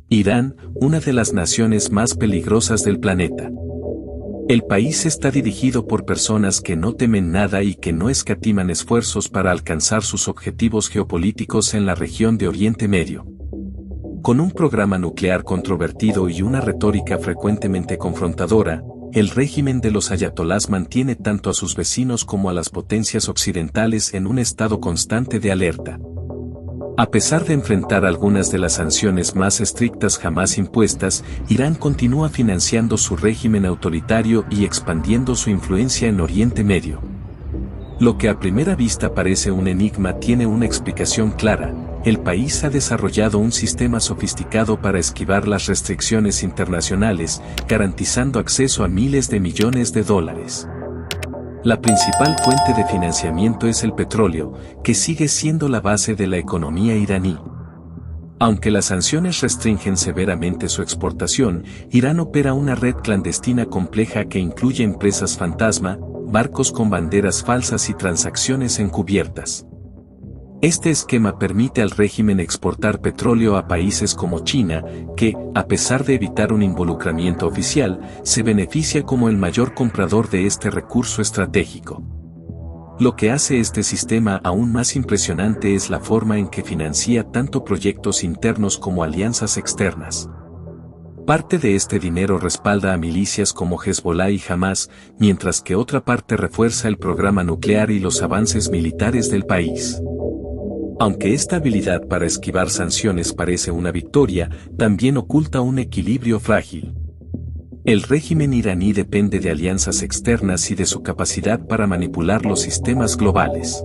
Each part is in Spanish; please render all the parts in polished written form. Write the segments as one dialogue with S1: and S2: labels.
S1: Irán, una de las naciones más peligrosas del planeta. El país está dirigido por personas que no temen nada y que no escatiman esfuerzos para alcanzar sus objetivos geopolíticos en la región de Oriente Medio. Con un programa nuclear controvertido y una retórica frecuentemente confrontadora, el régimen de los ayatolás mantiene tanto a sus vecinos como a las potencias occidentales en un estado constante de alerta. A pesar de enfrentar algunas de las sanciones más estrictas jamás impuestas, Irán continúa financiando su régimen autoritario y expandiendo su influencia en Oriente Medio. Lo que a primera vista parece un enigma tiene una explicación clara: el país ha desarrollado un sistema sofisticado para esquivar las restricciones internacionales, garantizando acceso a miles de millones de dólares. La principal fuente de financiamiento es el petróleo, que sigue siendo la base de la economía iraní. Aunque las sanciones restringen severamente su exportación, Irán opera una red clandestina compleja que incluye empresas fantasma, barcos con banderas falsas y transacciones encubiertas. Este esquema permite al régimen exportar petróleo a países como China, que, a pesar de evitar un involucramiento oficial, se beneficia como el mayor comprador de este recurso estratégico. Lo que hace este sistema aún más impresionante es la forma en que financia tanto proyectos internos como alianzas externas. Parte de este dinero respalda a milicias como Hezbollah y Hamas, mientras que otra parte refuerza el programa nuclear y los avances militares del país. Aunque esta habilidad para esquivar sanciones parece una victoria, también oculta un equilibrio frágil. El régimen iraní depende de alianzas externas y de su capacidad para manipular los sistemas globales.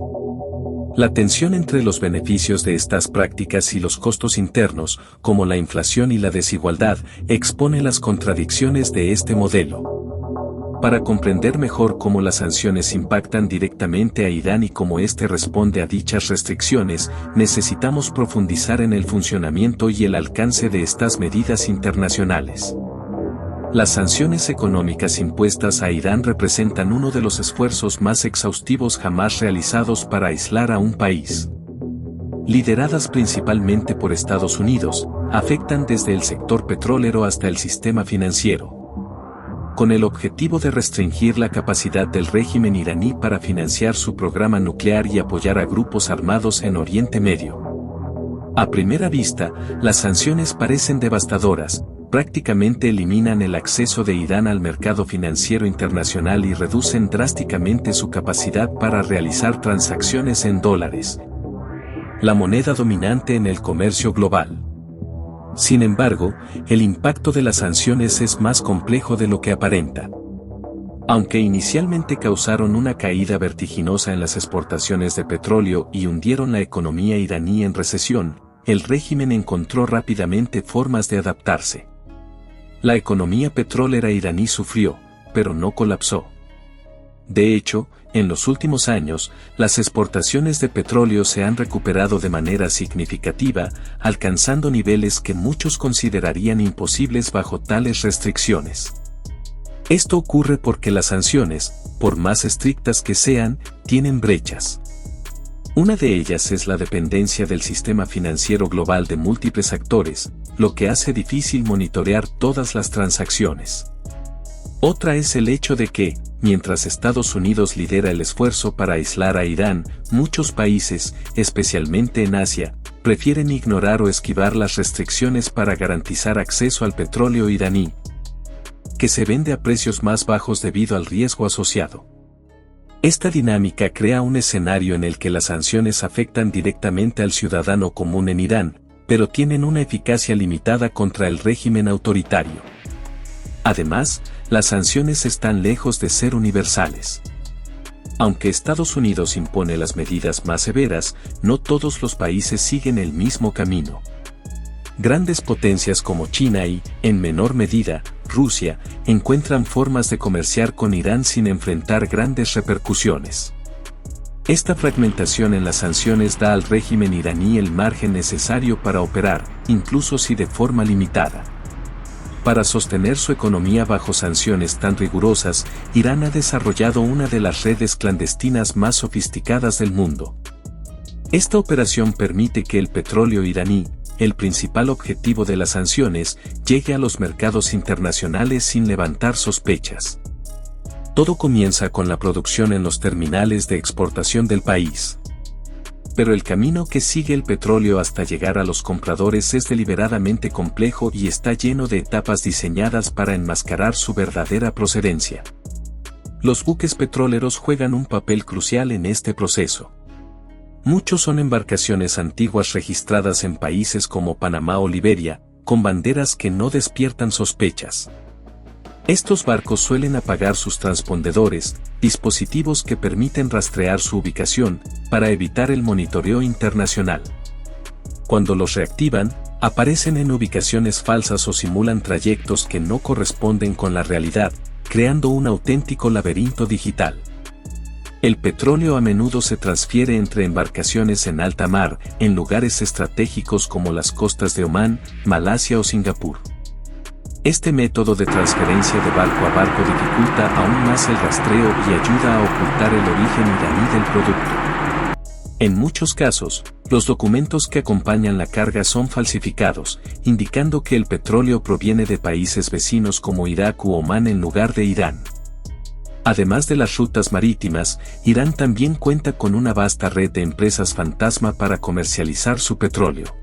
S1: La tensión entre los beneficios de estas prácticas y los costos internos, como la inflación y la desigualdad, expone las contradicciones de este modelo. Para comprender mejor cómo las sanciones impactan directamente a Irán y cómo éste responde a dichas restricciones, necesitamos profundizar en el funcionamiento y el alcance de estas medidas internacionales. Las sanciones económicas impuestas a Irán representan uno de los esfuerzos más exhaustivos jamás realizados para aislar a un país. Lideradas principalmente por Estados Unidos, afectan desde el sector petrolero hasta el sistema financiero, con el objetivo de restringir la capacidad del régimen iraní para financiar su programa nuclear y apoyar a grupos armados en Oriente Medio. A primera vista, las sanciones parecen devastadoras, prácticamente eliminan el acceso de Irán al mercado financiero internacional y reducen drásticamente su capacidad para realizar transacciones en dólares, la moneda dominante en el comercio global. Sin embargo, el impacto de las sanciones es más complejo de lo que aparenta. Aunque inicialmente causaron una caída vertiginosa en las exportaciones de petróleo y hundieron la economía iraní en recesión, el régimen encontró rápidamente formas de adaptarse. La economía petrolera iraní sufrió, pero no colapsó. De hecho, en los últimos años, las exportaciones de petróleo se han recuperado de manera significativa, alcanzando niveles que muchos considerarían imposibles bajo tales restricciones. Esto ocurre porque las sanciones, por más estrictas que sean, tienen brechas. Una de ellas es la dependencia del sistema financiero global de múltiples actores, lo que hace difícil monitorear todas las transacciones. Otra es el hecho de que, mientras Estados Unidos lidera el esfuerzo para aislar a Irán, muchos países, especialmente en Asia, prefieren ignorar o esquivar las restricciones para garantizar acceso al petróleo iraní, que se vende a precios más bajos debido al riesgo asociado. Esta dinámica crea un escenario en el que las sanciones afectan directamente al ciudadano común en Irán, pero tienen una eficacia limitada contra el régimen autoritario. Además, las sanciones están lejos de ser universales. Aunque Estados Unidos impone las medidas más severas, no todos los países siguen el mismo camino. Grandes potencias como China y, en menor medida, Rusia, encuentran formas de comerciar con Irán sin enfrentar grandes repercusiones. Esta fragmentación en las sanciones da al régimen iraní el margen necesario para operar, incluso si de forma limitada. Para sostener su economía bajo sanciones tan rigurosas, Irán ha desarrollado una de las redes clandestinas más sofisticadas del mundo. Esta operación permite que el petróleo iraní, el principal objetivo de las sanciones, llegue a los mercados internacionales sin levantar sospechas. Todo comienza con la producción en los terminales de exportación del país. Pero el camino que sigue el petróleo hasta llegar a los compradores es deliberadamente complejo y está lleno de etapas diseñadas para enmascarar su verdadera procedencia. Los buques petroleros juegan un papel crucial en este proceso. Muchos son embarcaciones antiguas registradas en países como Panamá o Liberia, con banderas que no despiertan sospechas. Estos barcos suelen apagar sus transpondedores, dispositivos que permiten rastrear su ubicación, para evitar el monitoreo internacional. Cuando los reactivan, aparecen en ubicaciones falsas o simulan trayectos que no corresponden con la realidad, creando un auténtico laberinto digital. El petróleo a menudo se transfiere entre embarcaciones en alta mar, en lugares estratégicos como las costas de Omán, Malasia o Singapur. Este método de transferencia de barco a barco dificulta aún más el rastreo y ayuda a ocultar el origen iraní del producto. En muchos casos, los documentos que acompañan la carga son falsificados, indicando que el petróleo proviene de países vecinos como Irak u Omán en lugar de Irán. Además de las rutas marítimas, Irán también cuenta con una vasta red de empresas fantasma para comercializar su petróleo.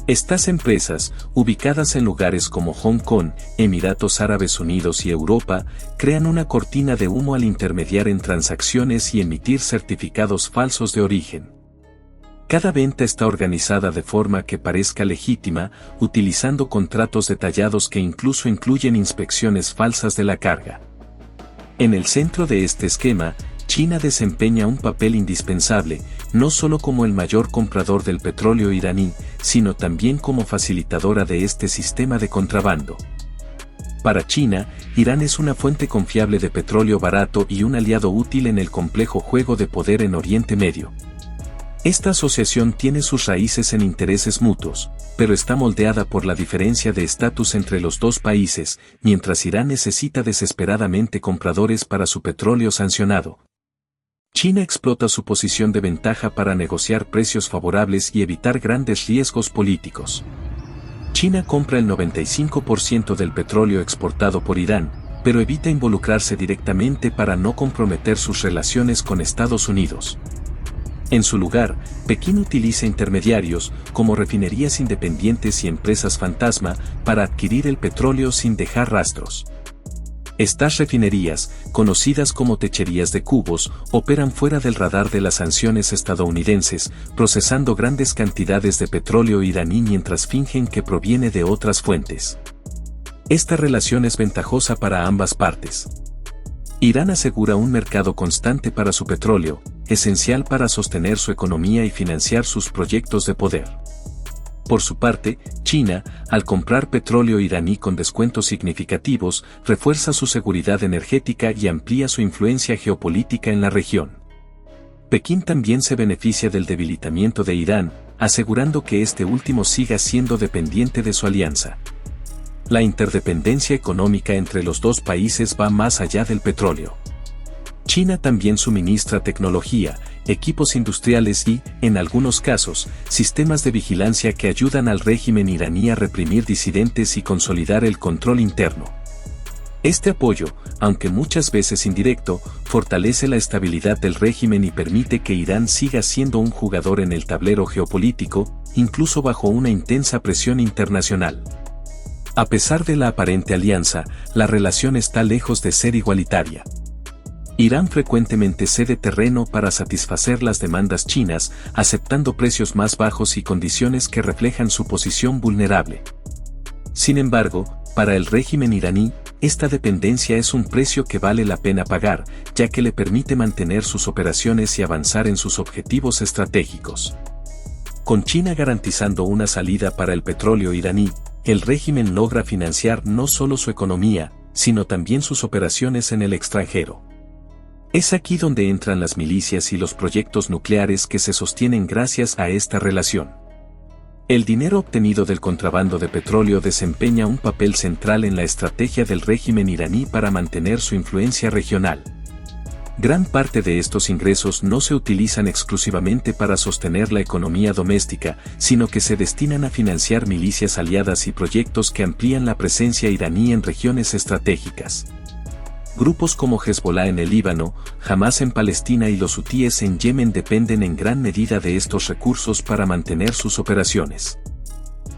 S1: Estas empresas, ubicadas en lugares como Hong Kong, Emiratos Árabes Unidos y Europa, crean una cortina de humo al intermediar en transacciones y emitir certificados falsos de origen. Cada venta está organizada de forma que parezca legítima, utilizando contratos detallados que incluso incluyen inspecciones falsas de la carga. En el centro de este esquema, China desempeña un papel indispensable, no solo como el mayor comprador del petróleo iraní, sino también como facilitadora de este sistema de contrabando. Para China, Irán es una fuente confiable de petróleo barato y un aliado útil en el complejo juego de poder en Oriente Medio. Esta asociación tiene sus raíces en intereses mutuos, pero está moldeada por la diferencia de estatus entre los dos países, mientras Irán necesita desesperadamente compradores para su petróleo sancionado. China explota su posición de ventaja para negociar precios favorables y evitar grandes riesgos políticos. China compra el 95% del petróleo exportado por Irán, pero evita involucrarse directamente para no comprometer sus relaciones con Estados Unidos. En su lugar, Pekín utiliza intermediarios, como refinerías independientes y empresas fantasma, para adquirir el petróleo sin dejar rastros. Estas refinerías, conocidas como techerías de cubos, operan fuera del radar de las sanciones estadounidenses, procesando grandes cantidades de petróleo iraní mientras fingen que proviene de otras fuentes. Esta relación es ventajosa para ambas partes. Irán asegura un mercado constante para su petróleo, esencial para sostener su economía y financiar sus proyectos de poder. Por su parte, China, al comprar petróleo iraní con descuentos significativos, refuerza su seguridad energética y amplía su influencia geopolítica en la región. Pekín también se beneficia del debilitamiento de Irán, asegurando que este último siga siendo dependiente de su alianza. La interdependencia económica entre los dos países va más allá del petróleo. China también suministra tecnología, equipos industriales y, en algunos casos, sistemas de vigilancia que ayudan al régimen iraní a reprimir disidentes y consolidar el control interno. Este apoyo, aunque muchas veces indirecto, fortalece la estabilidad del régimen y permite que Irán siga siendo un jugador en el tablero geopolítico, incluso bajo una intensa presión internacional. A pesar de la aparente alianza, la relación está lejos de ser igualitaria. Irán frecuentemente cede terreno para satisfacer las demandas chinas, aceptando precios más bajos y condiciones que reflejan su posición vulnerable. Sin embargo, para el régimen iraní, esta dependencia es un precio que vale la pena pagar, ya que le permite mantener sus operaciones y avanzar en sus objetivos estratégicos. Con China garantizando una salida para el petróleo iraní, el régimen logra financiar no solo su economía, sino también sus operaciones en el extranjero. Es aquí donde entran las milicias y los proyectos nucleares que se sostienen gracias a esta relación. El dinero obtenido del contrabando de petróleo desempeña un papel central en la estrategia del régimen iraní para mantener su influencia regional. Gran parte de estos ingresos no se utilizan exclusivamente para sostener la economía doméstica, sino que se destinan a financiar milicias aliadas y proyectos que amplían la presencia iraní en regiones estratégicas. Grupos como Hezbollah en el Líbano, Hamás en Palestina y los hutíes en Yemen dependen en gran medida de estos recursos para mantener sus operaciones.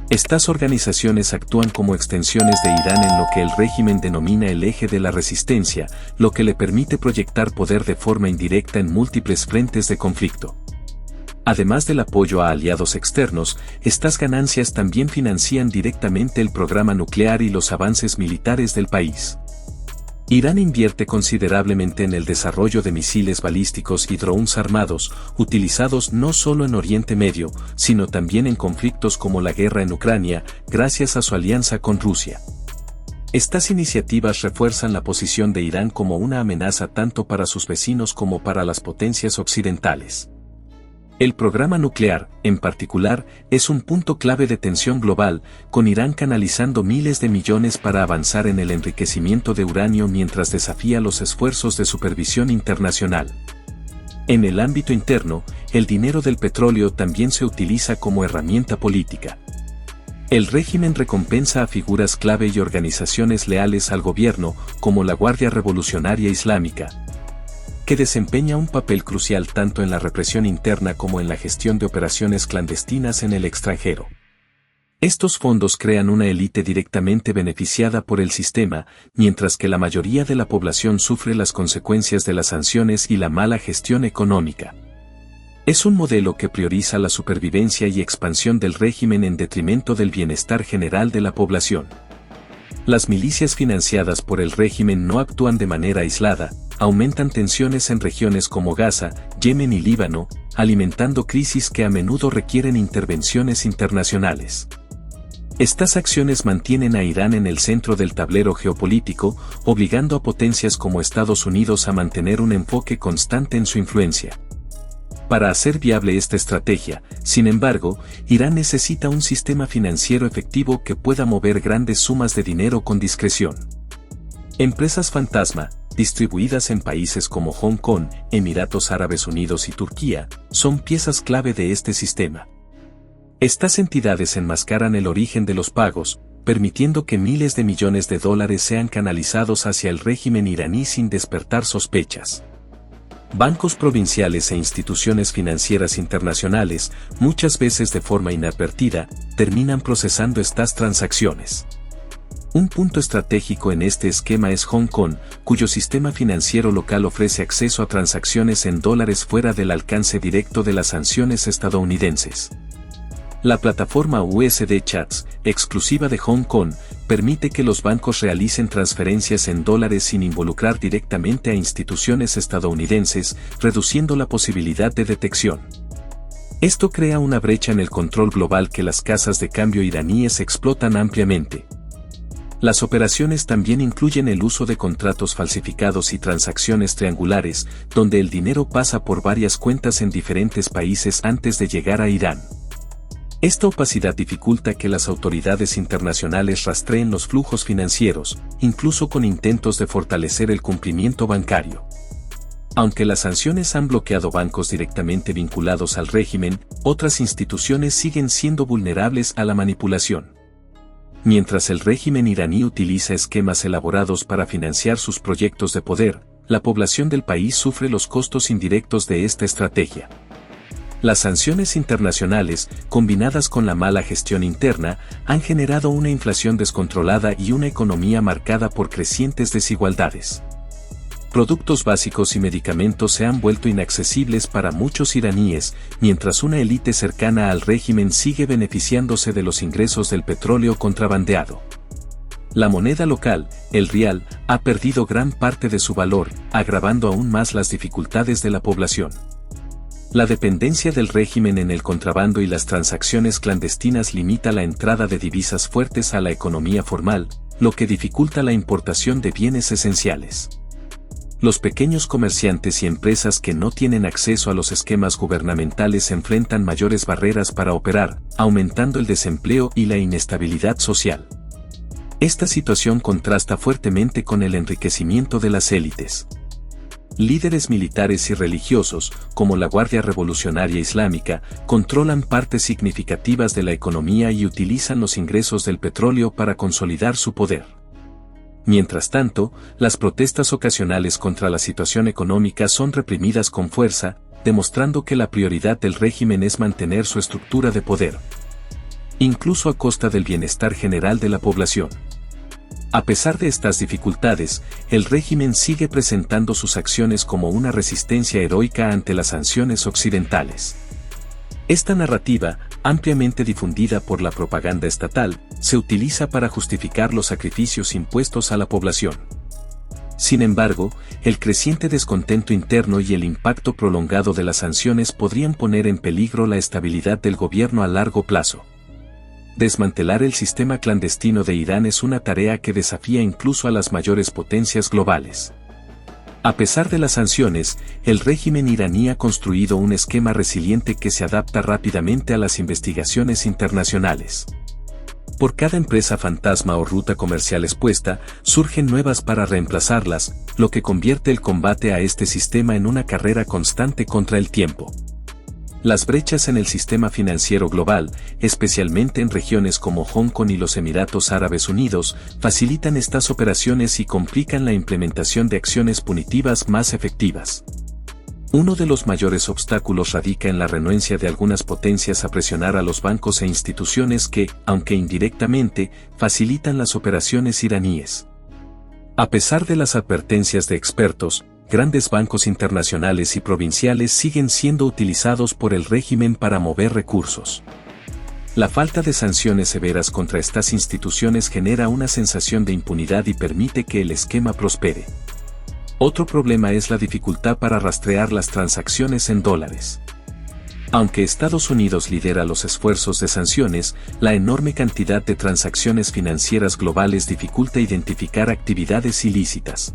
S1: Estas organizaciones actúan como extensiones de Irán en lo que el régimen denomina el eje de la resistencia, lo que le permite proyectar poder de forma indirecta en múltiples frentes de conflicto. Además del apoyo a aliados externos, estas ganancias también financian directamente el programa nuclear y los avances militares del país. Irán invierte considerablemente en el desarrollo de misiles balísticos y drones armados, utilizados no solo en Oriente Medio, sino también en conflictos como la guerra en Ucrania, gracias a su alianza con Rusia. Estas iniciativas refuerzan la posición de Irán como una amenaza tanto para sus vecinos como para las potencias occidentales. El programa nuclear, en particular, es un punto clave de tensión global, con Irán canalizando miles de millones para avanzar en el enriquecimiento de uranio mientras desafía los esfuerzos de supervisión internacional. En el ámbito interno, el dinero del petróleo también se utiliza como herramienta política. El régimen recompensa a figuras clave y organizaciones leales al gobierno, como la Guardia Revolucionaria Islámica, que desempeña un papel crucial tanto en la represión interna como en la gestión de operaciones clandestinas en el extranjero. Estos fondos crean una élite directamente beneficiada por el sistema, mientras que la mayoría de la población sufre las consecuencias de las sanciones y la mala gestión económica. Es un modelo que prioriza la supervivencia y expansión del régimen en detrimento del bienestar general de la población. Las milicias financiadas por el régimen no actúan de manera aislada, aumentan tensiones en regiones como Gaza, Yemen y Líbano, alimentando crisis que a menudo requieren intervenciones internacionales. Estas acciones mantienen a Irán en el centro del tablero geopolítico, obligando a potencias como Estados Unidos a mantener un enfoque constante en su influencia. Para hacer viable esta estrategia, sin embargo, Irán necesita un sistema financiero efectivo que pueda mover grandes sumas de dinero con discreción. Empresas fantasma, distribuidas en países como Hong Kong, Emiratos Árabes Unidos y Turquía, son piezas clave de este sistema. Estas entidades enmascaran el origen de los pagos, permitiendo que miles de millones de dólares sean canalizados hacia el régimen iraní sin despertar sospechas. Bancos provinciales e instituciones financieras internacionales, muchas veces de forma inadvertida, terminan procesando estas transacciones. Un punto estratégico en este esquema es Hong Kong, cuyo sistema financiero local ofrece acceso a transacciones en dólares fuera del alcance directo de las sanciones estadounidenses. La plataforma USD Chats, exclusiva de Hong Kong, permite que los bancos realicen transferencias en dólares sin involucrar directamente a instituciones estadounidenses, reduciendo la posibilidad de detección. Esto crea una brecha en el control global que las casas de cambio iraníes explotan ampliamente. Las operaciones también incluyen el uso de contratos falsificados y transacciones triangulares, donde el dinero pasa por varias cuentas en diferentes países antes de llegar a Irán. Esta opacidad dificulta que las autoridades internacionales rastreen los flujos financieros, incluso con intentos de fortalecer el cumplimiento bancario. Aunque las sanciones han bloqueado bancos directamente vinculados al régimen, otras instituciones siguen siendo vulnerables a la manipulación. Mientras el régimen iraní utiliza esquemas elaborados para financiar sus proyectos de poder, la población del país sufre los costos indirectos de esta estrategia. Las sanciones internacionales, combinadas con la mala gestión interna, han generado una inflación descontrolada y una economía marcada por crecientes desigualdades. Productos básicos y medicamentos se han vuelto inaccesibles para muchos iraníes, mientras una élite cercana al régimen sigue beneficiándose de los ingresos del petróleo contrabandeado. La moneda local, el rial, ha perdido gran parte de su valor, agravando aún más las dificultades de la población. La dependencia del régimen en el contrabando y las transacciones clandestinas limita la entrada de divisas fuertes a la economía formal, lo que dificulta la importación de bienes esenciales. Los pequeños comerciantes y empresas que no tienen acceso a los esquemas gubernamentales enfrentan mayores barreras para operar, aumentando el desempleo y la inestabilidad social. Esta situación contrasta fuertemente con el enriquecimiento de las élites. Líderes militares y religiosos, como la Guardia Revolucionaria Islámica, controlan partes significativas de la economía y utilizan los ingresos del petróleo para consolidar su poder. Mientras tanto, las protestas ocasionales contra la situación económica son reprimidas con fuerza, demostrando que la prioridad del régimen es mantener su estructura de poder, incluso a costa del bienestar general de la población. A pesar de estas dificultades, el régimen sigue presentando sus acciones como una resistencia heroica ante las sanciones occidentales. Esta narrativa, ampliamente difundida por la propaganda estatal, se utiliza para justificar los sacrificios impuestos a la población. Sin embargo, el creciente descontento interno y el impacto prolongado de las sanciones podrían poner en peligro la estabilidad del gobierno a largo plazo. Desmantelar el sistema clandestino de Irán es una tarea que desafía incluso a las mayores potencias globales. A pesar de las sanciones, el régimen iraní ha construido un esquema resiliente que se adapta rápidamente a las investigaciones internacionales. Por cada empresa fantasma o ruta comercial expuesta, surgen nuevas para reemplazarlas, lo que convierte el combate a este sistema en una carrera constante contra el tiempo. Las brechas en el sistema financiero global, especialmente en regiones como Hong Kong y los Emiratos Árabes Unidos, facilitan estas operaciones y complican la implementación de acciones punitivas más efectivas. Uno de los mayores obstáculos radica en la renuencia de algunas potencias a presionar a los bancos e instituciones que, aunque indirectamente, facilitan las operaciones iraníes. A pesar de las advertencias de expertos, grandes bancos internacionales y provinciales siguen siendo utilizados por el régimen para mover recursos. La falta de sanciones severas contra estas instituciones genera una sensación de impunidad y permite que el esquema prospere. Otro problema es la dificultad para rastrear las transacciones en dólares. Aunque Estados Unidos lidera los esfuerzos de sanciones, la enorme cantidad de transacciones financieras globales dificulta identificar actividades ilícitas.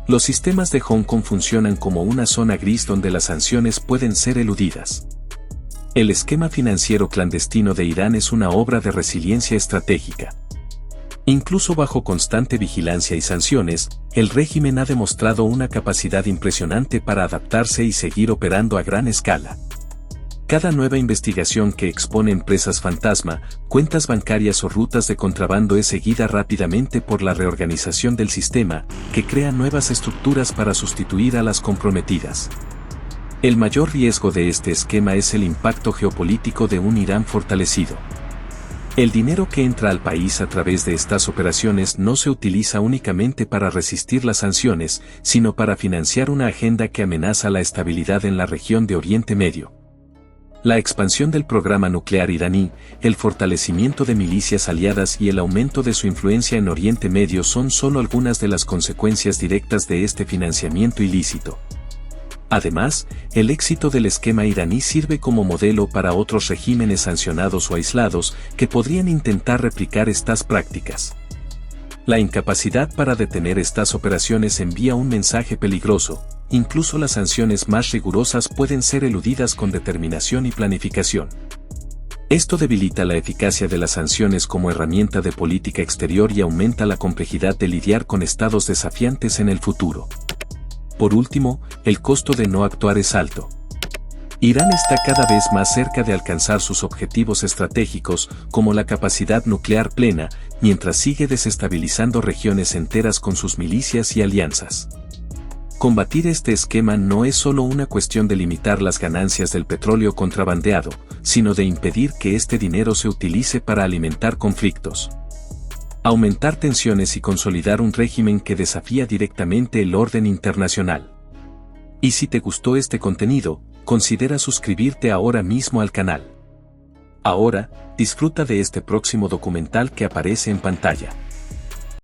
S1: Los sistemas de Hong Kong funcionan como una zona gris donde las sanciones pueden ser eludidas. El esquema financiero clandestino de Irán es una obra de resiliencia estratégica. Incluso bajo constante vigilancia y sanciones, el régimen ha demostrado una capacidad impresionante para adaptarse y seguir operando a gran escala. Cada nueva investigación que expone empresas fantasma, cuentas bancarias o rutas de contrabando es seguida rápidamente por la reorganización del sistema, que crea nuevas estructuras para sustituir a las comprometidas. El mayor riesgo de este esquema es el impacto geopolítico de un Irán fortalecido. El dinero que entra al país a través de estas operaciones no se utiliza únicamente para resistir las sanciones, sino para financiar una agenda que amenaza la estabilidad en la región de Oriente Medio. La expansión del programa nuclear iraní, el fortalecimiento de milicias aliadas y el aumento de su influencia en Oriente Medio son solo algunas de las consecuencias directas de este financiamiento ilícito. Además, el éxito del esquema iraní sirve como modelo para otros regímenes sancionados o aislados que podrían intentar replicar estas prácticas. La incapacidad para detener estas operaciones envía un mensaje peligroso. Incluso las sanciones más rigurosas pueden ser eludidas con determinación y planificación. Esto debilita la eficacia de las sanciones como herramienta de política exterior y aumenta la complejidad de lidiar con estados desafiantes en el futuro. Por último, el costo de no actuar es alto. Irán está cada vez más cerca de alcanzar sus objetivos estratégicos, como la capacidad nuclear plena, mientras sigue desestabilizando regiones enteras con sus milicias y alianzas. Combatir este esquema no es solo una cuestión de limitar las ganancias del petróleo contrabandeado, sino de impedir que este dinero se utilice para alimentar conflictos, aumentar tensiones y consolidar un régimen que desafía directamente el orden internacional. Y si te gustó este contenido, considera suscribirte ahora mismo al canal. Ahora, disfruta de este próximo documental que aparece en pantalla.